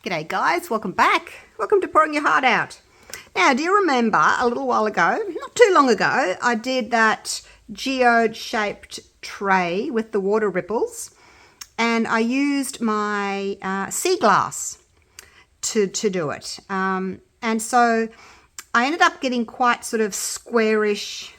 G'day guys, welcome back. Welcome to Pouring Your Heart Out. Now, do you remember a little while ago, not too long ago, I did that geode-shaped tray with the water ripples, and I used my sea glass to do it. And so I ended up getting quite sort of squarish,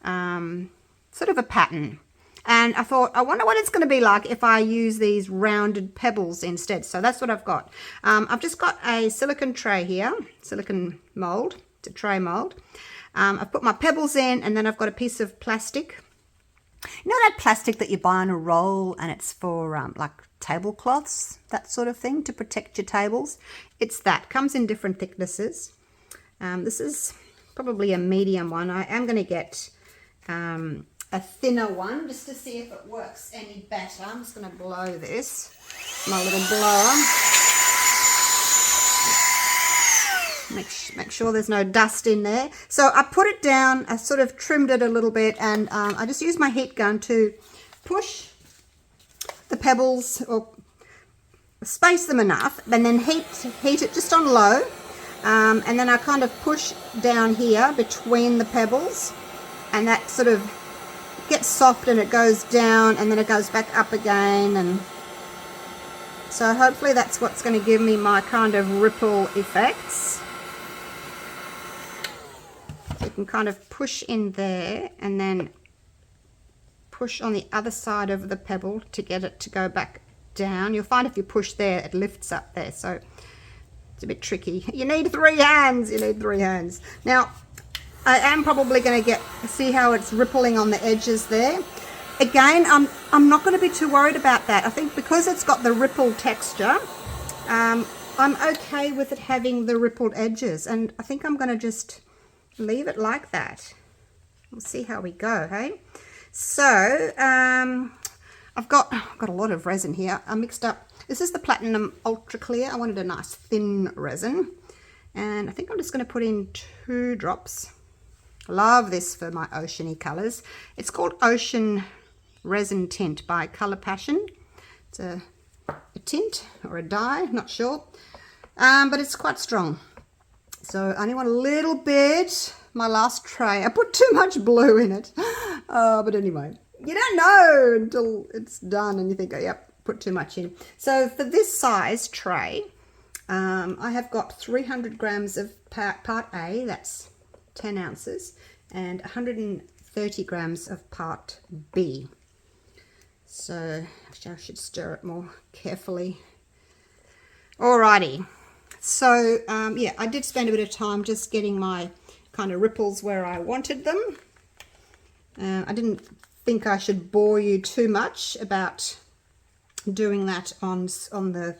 sort of a pattern. And I thought, I wonder what it's going to be like if I use these rounded pebbles instead. So that's what I've got. I've just got a silicone tray here, silicone mold. It's a tray mold. I've put my pebbles in, and then I've got a piece of plastic. You know that plastic that you buy on a roll, and it's for like tablecloths, that sort of thing, to protect your tables? It's that. Comes in different thicknesses. This is probably a medium one. I am going to get a thinner one just to see if it works any better. I'm just going to blow this, my little blower. Make sure there's no dust in there. So I put it down, I sort of trimmed it a little bit, and I just used my heat gun to push the pebbles, or space them enough, and then heat it just on low, and then I kind of push down here between the pebbles, and that sort of gets soft and it goes down, and then it goes back up again, and so hopefully that's what's going to give me my kind of ripple effects. So you can kind of push in there and then push on the other side of the pebble to get it to go back down. You'll find if you push there, it lifts up there, so it's a bit tricky. You need 3 hands. You need 3 hands. Now, I am probably going to see how it's rippling on the edges there. Again, I'm not going to be too worried about that. I think because it's got the ripple texture, I'm okay with it having the rippled edges, and I think I'm going to just leave it like that. We'll see how we go, hey? So, I've got a lot of resin here. I mixed up, this is the Platinum Ultra Clear. I wanted a nice thin resin, and I think I'm just going to put in 2 drops. Love this for my oceany colors. It's called Ocean Resin Tint by Color Passion. It's a tint or a dye, not sure, but it's quite strong. So I only want a little bit. My last tray, I put too much blue in it. But anyway, you don't know until it's done and you think, oh, yep, put too much in. So for this size tray, I have got 300 grams of part A, that's 10 ounces, and 130 grams of part B. So actually I should stir it more carefully. Alrighty, so yeah, I did spend a bit of time just getting my kind of ripples where I wanted them. I didn't think I should bore you too much about doing that on the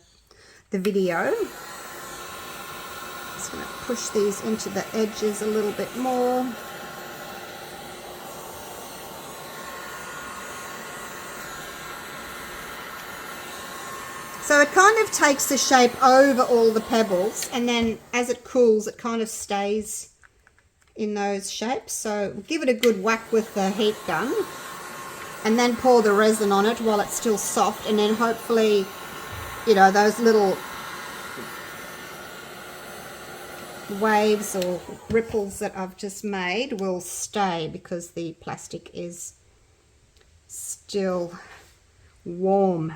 video. Just going to push these into the edges a little bit more. So it kind of takes the shape over all the pebbles, and then as it cools it kind of stays in those shapes. So give it a good whack with the heat gun and then pour the resin on it while it's still soft, and then hopefully, you know, those little waves or ripples that I've just made will stay because the plastic is still warm.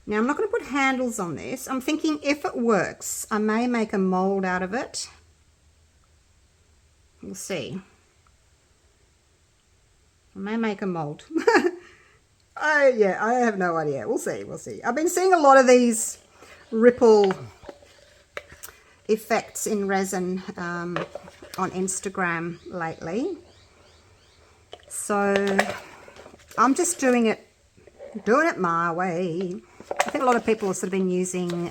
Now I'm not going to put handles on this. I'm thinking if it works, I may make a mold out of it. We'll see. I may make a mold. Yeah, I have no idea. We'll see. We'll see. I've been seeing a lot of these ripple effects in resin on Instagram lately, so I'm just doing it my way. I think a lot of people have sort of been using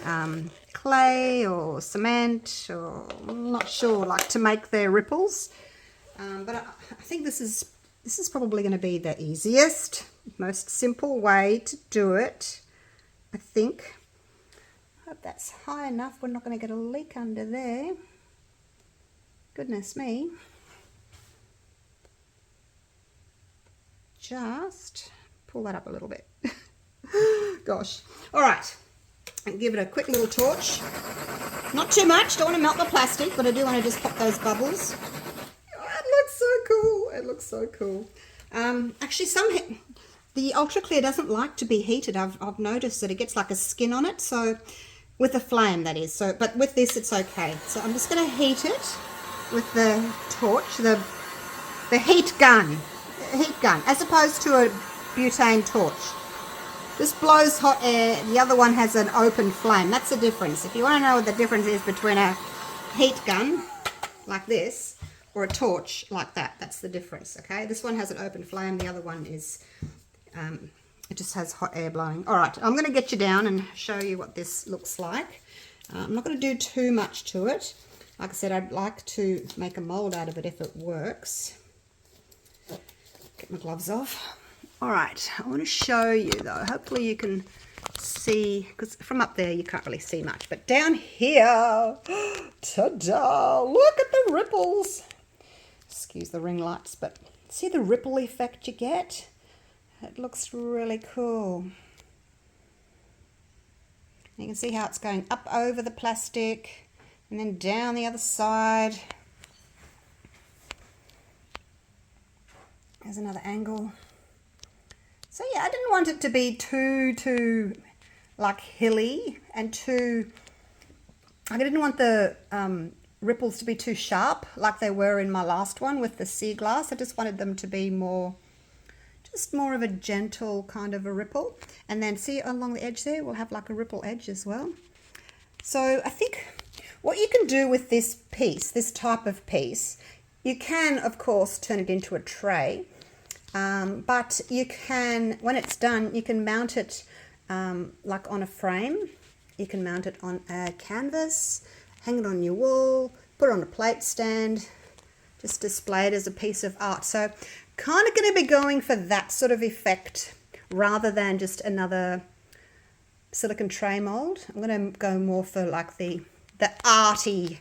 clay or cement, or I'm not sure, like to make their ripples, but I think this is probably going to be the easiest, most simple way to do it, I think. Hope that's high enough. We're not going to get a leak under there. Goodness me. Just pull that up a little bit. Gosh. All right. and give it a quick little torch. Not too much, don't want to melt the plastic, but I do want to just pop those bubbles. Oh, it looks so cool. It looks so cool. Actually, the ultra clear doesn't like to be heated. I've noticed that it gets like a skin on it, so with a flame, that is. So, but with this, it's okay. So I'm just going to heat it with the torch, the heat gun, as opposed to a butane torch. This blows hot air. The other one has an open flame. That's the difference. If you want to know what the difference is between a heat gun like this or a torch like that, that's the difference. Okay, this one has an open flame. The other one is it just has hot air blowing. All right, I'm going to get you down and show you what this looks like. I'm not going to do too much to it. Like I said, I'd like to make a mold out of it if it works. Get my gloves off. All right, I want to show you though. Hopefully you can see, because from up there you can't really see much, but down here, ta-da, look at the ripples. Excuse the ring lights, but see the ripple effect you get? It looks really cool. You can see how it's going up over the plastic and then down the other side. There's another angle. So yeah, I didn't want it to be too like hilly and I didn't want the ripples to be too sharp like they were in my last one with the sea glass. I just wanted them to be just more of a gentle kind of a ripple. And then see along the edge there, we'll have like a ripple edge as well. So I think what you can do with this piece, this type of piece, you can of course turn it into a tray. But you can, when it's done, you can mount it like on a frame. You can mount it on a canvas, hang it on your wall, put it on a plate stand, just display it as a piece of art. So kind of going to be going for that sort of effect rather than just another silicone tray mold. I'm going to go more for like the arty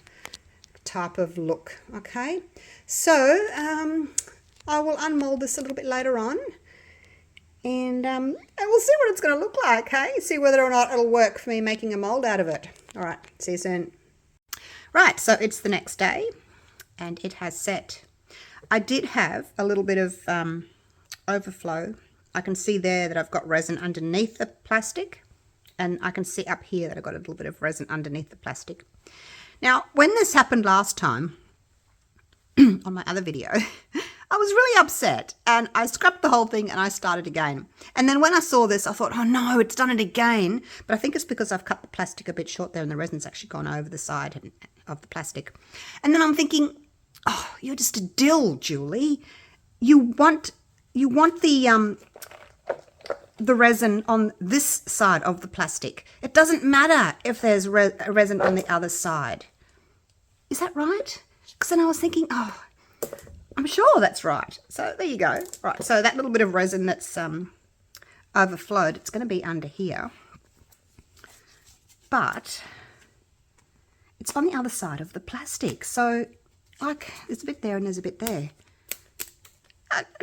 type of look. Okay, so I will unmold this a little bit later on, and we'll see what it's going to look like, okay? See whether or not it'll work for me making a mold out of it. All right, see you soon. Right, so it's the next day, and it has set. I did have a little bit of overflow. I can see there that I've got resin underneath the plastic, and I can see up here that I've got a little bit of resin underneath the plastic. Now, when this happened last time, on my other video, I was really upset and I scrapped the whole thing and I started again. And then when I saw this, I thought, oh no, it's done it again. But I think it's because I've cut the plastic a bit short there and the resin's actually gone over the side of the plastic. And then I'm thinking, oh, you're just a dill, Julie. You want the resin on this side of the plastic. It doesn't matter if there's resin on the other side. Is that right? Because then I was thinking, oh, I'm sure that's right. So there you go. Right, so that little bit of resin that's overflowed, it's going to be under here. But it's on the other side of the plastic. So, like, there's a bit there and there's a bit there.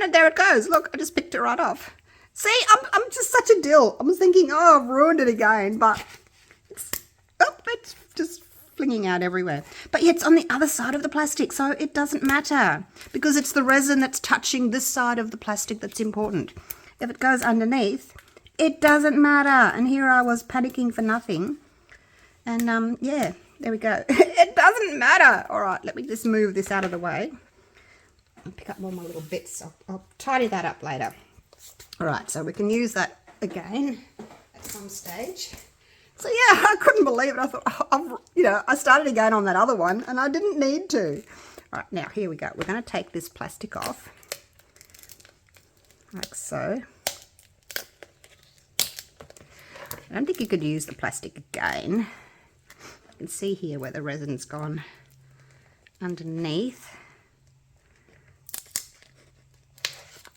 And there it goes. Look, I just picked it right off. See, I'm just such a dill. I was thinking, oh, I've ruined it again. But it's just flinging out everywhere. But yeah, it's on the other side of the plastic, so it doesn't matter because it's the resin that's touching this side of the plastic that's important. If it goes underneath, it doesn't matter. And here I was panicking for nothing. And yeah, there we go. It doesn't matter. All right, let me just move this out of the way. I'll pick up all my little bits. I'll tidy that up later. All right, so we can use that again at some stage. So yeah, I couldn't believe it. I thought, I started again on that other one and I didn't need to. All right, now here we go. We're going to take this plastic off, like so. I don't think you could use the plastic again. You can see here where the resin's gone underneath.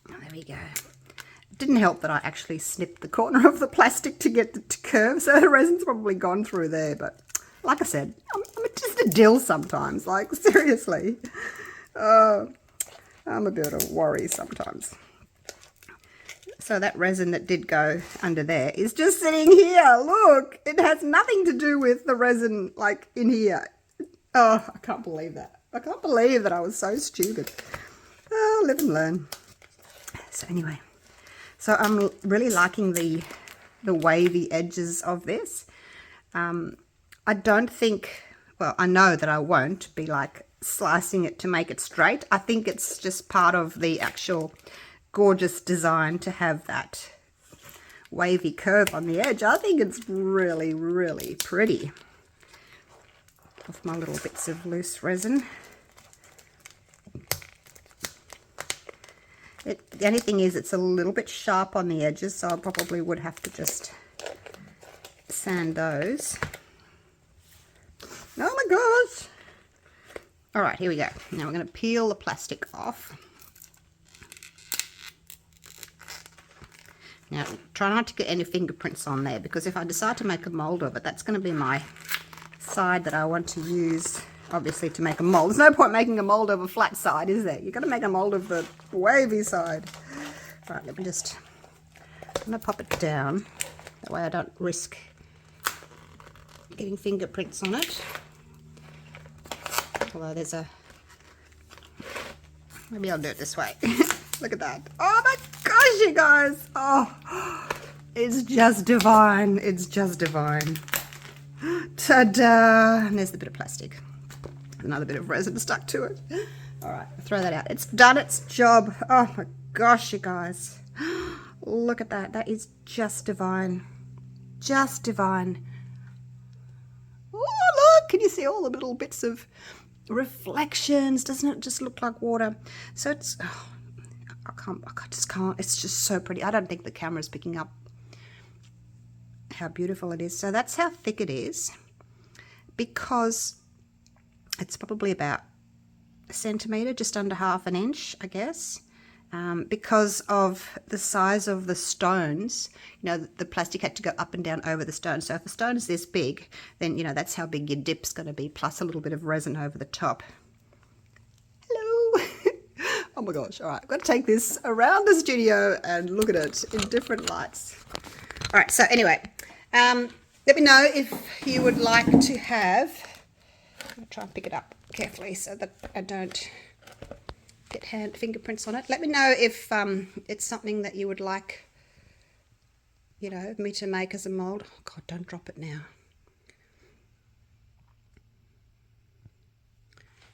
Oh, there we go. Didn't help that I actually snipped the corner of the plastic to get it to curve, so the resin's probably gone through there. But like I said, I'm just a dill sometimes, like seriously. I'm a bit of a worry sometimes. So So that resin that did go under there is just sitting here. Look, it has nothing to do with the resin like in here. Oh, I can't believe that. I can't believe that I was so stupid. Oh, live and learn. So anyway, so I'm really liking the wavy edges of this. I don't think, well, I know that I won't be like slicing it to make it straight. I think it's just part of the actual gorgeous design to have that wavy curve on the edge. I think it's really, really pretty. Off my little bits of loose resin. The only thing is it's a little bit sharp on the edges, so I probably would have to just sand those. Oh my gosh! All right, here we go. Now we're going to peel the plastic off. Now, try not to get any fingerprints on there, because if I decide to make a mold of it, that's going to be my side that I want to use, obviously, to make a mold. There's no point making a mold of a flat side, is there? You've got to make a mold of the wavy side. All right, let me just, I'm going to pop it down. That way I don't risk getting fingerprints on it. Although there's a, maybe I'll do it this way. Look at that. Oh my gosh, you guys. Oh, it's just divine. It's just divine. Ta-da. And there's the bit of plastic. Another bit of resin stuck to it. All right, throw that out. It's done its job. Oh my gosh, you guys. Look at that. That is just divine. Just divine. Oh, look. Can you see all the little bits of reflections? Doesn't it just look like water? So it's, oh, I just can't. It's just so pretty. I don't think the camera's picking up how beautiful it is. So that's how thick it is, because it's probably about a centimetre, just under half an inch, I guess, because of the size of the stones. You know, the plastic had to go up and down over the stone. So if the stone is this big, then, you know, that's how big your dip's going to be, plus a little bit of resin over the top. Hello. Oh my gosh. All right, I've got to take this around the studio and look at it in different lights. All right, so anyway, let me know if you would like to have, I'll try and pick it up carefully so that I don't get fingerprints on it. Let me know if it's something that you would like, you know, me to make as a mold. Oh God, don't drop it now.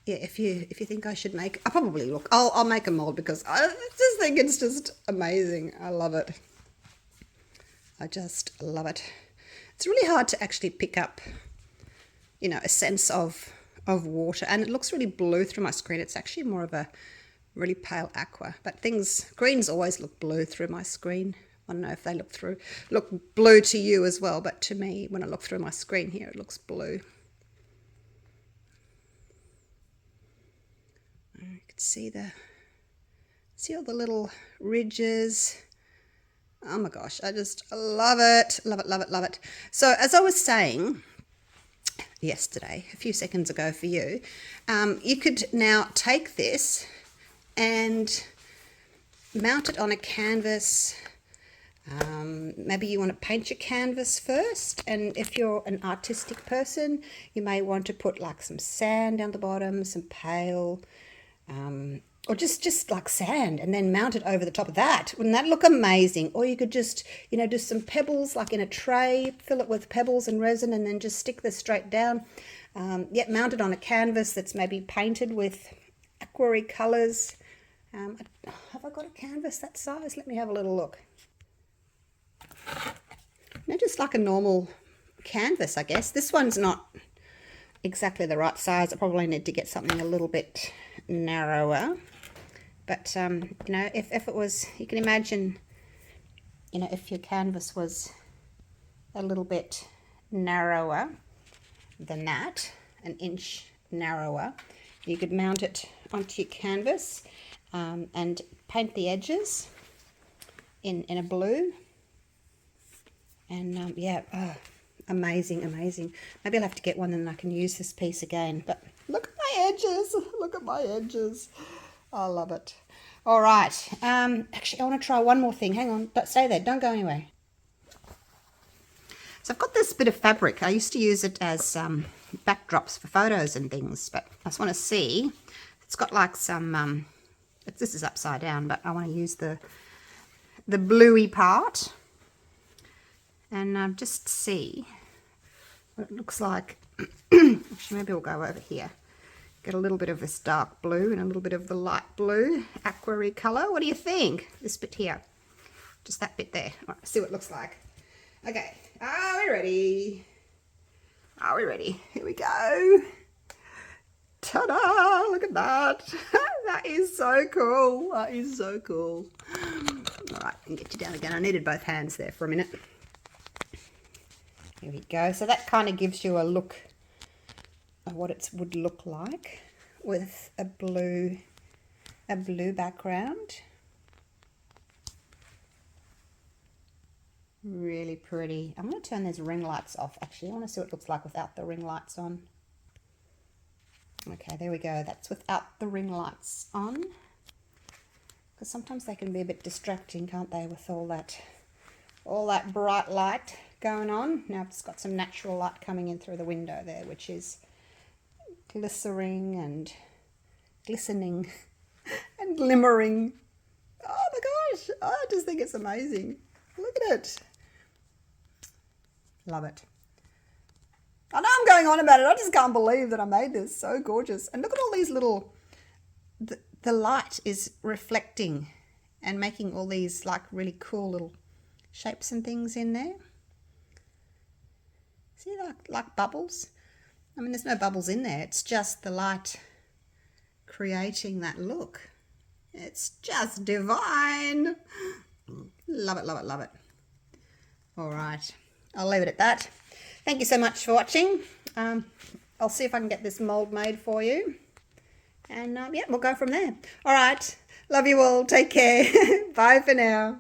Yeah, if you think I should make, I'll probably look. I'll make a mold, because I just think it's just amazing. I love it. I just love it. It's really hard to actually pick up, you know, a sense of water, and it looks really blue through my screen. It's actually more of a really pale aqua, but greens always look blue through my screen. I don't know if they look blue to you as well, but to me, when I look through my screen here, it looks blue. You can see all the little ridges. Oh my gosh, I just love it, love it, love it, love it. So as I was saying yesterday, a few seconds ago for you, you could now take this and mount it on a canvas. Maybe you want to paint your canvas first, and if you're an artistic person, you may want to put like some sand down the bottom, some pale, or just like sand, and then mount it over the top of that. Wouldn't that look amazing? Or you could just, you know, do some pebbles like in a tray, fill it with pebbles and resin, and then just stick this straight down. Yet mount it on a canvas that's maybe painted with aqua colours. Have I got a canvas that size? Let me have a little look. No, just like a normal canvas, I guess. This one's not exactly the right size. I probably need to get something a little bit narrower. But, you know, if it was, you can imagine, you know, if your canvas was a little bit narrower than that, an inch narrower, you could mount it onto your canvas and paint the edges in a blue. And, yeah, oh, amazing, amazing. Maybe I'll have to get one and I can use this piece again. But look at my edges. Look at my edges. I love it. All right. Actually, I want to try one more thing. Hang on. Don't stay there. Don't go anywhere. So I've got this bit of fabric. I used to use it as backdrops for photos and things, but I just want to see. It's got like some, this is upside down, but I want to use the bluey part and just see what it looks like. Actually, maybe we'll go over here. Get a little bit of this dark blue and a little bit of the light blue, aqua colour. What do you think? This bit here. Just that bit there. All right, see what it looks like. Okay, are we ready? Are we ready? Here we go. Ta-da! Look at that. That is so cool. That is so cool. All right, I can get you down again. I needed both hands there for a minute. Here we go. So that kind of gives you a look of what it would look like with a blue background. Really pretty. I'm going to turn these ring lights off. Actually, I want to see what it looks like without the ring lights on. Okay, there we go. That's without the ring lights on. Because sometimes they can be a bit distracting, can't they, with all that bright light going on. Now I've just got some natural light coming in through the window there, which is glistening and glistening and glimmering. Oh my gosh, I just think it's amazing. Look at it. Love it. I know I'm going on about it. I just can't believe that I made this. So gorgeous. And look at all these little, the light is reflecting and making all these like really cool little shapes and things in there. See, like bubbles? I mean, there's no bubbles in there. It's just the light creating that look. It's just divine. Love it, love it, love it. All right. I'll leave it at that. Thank you so much for watching. I'll see if I can get this mold made for you. And yeah, we'll go from there. All right. Love you all. Take care. Bye for now.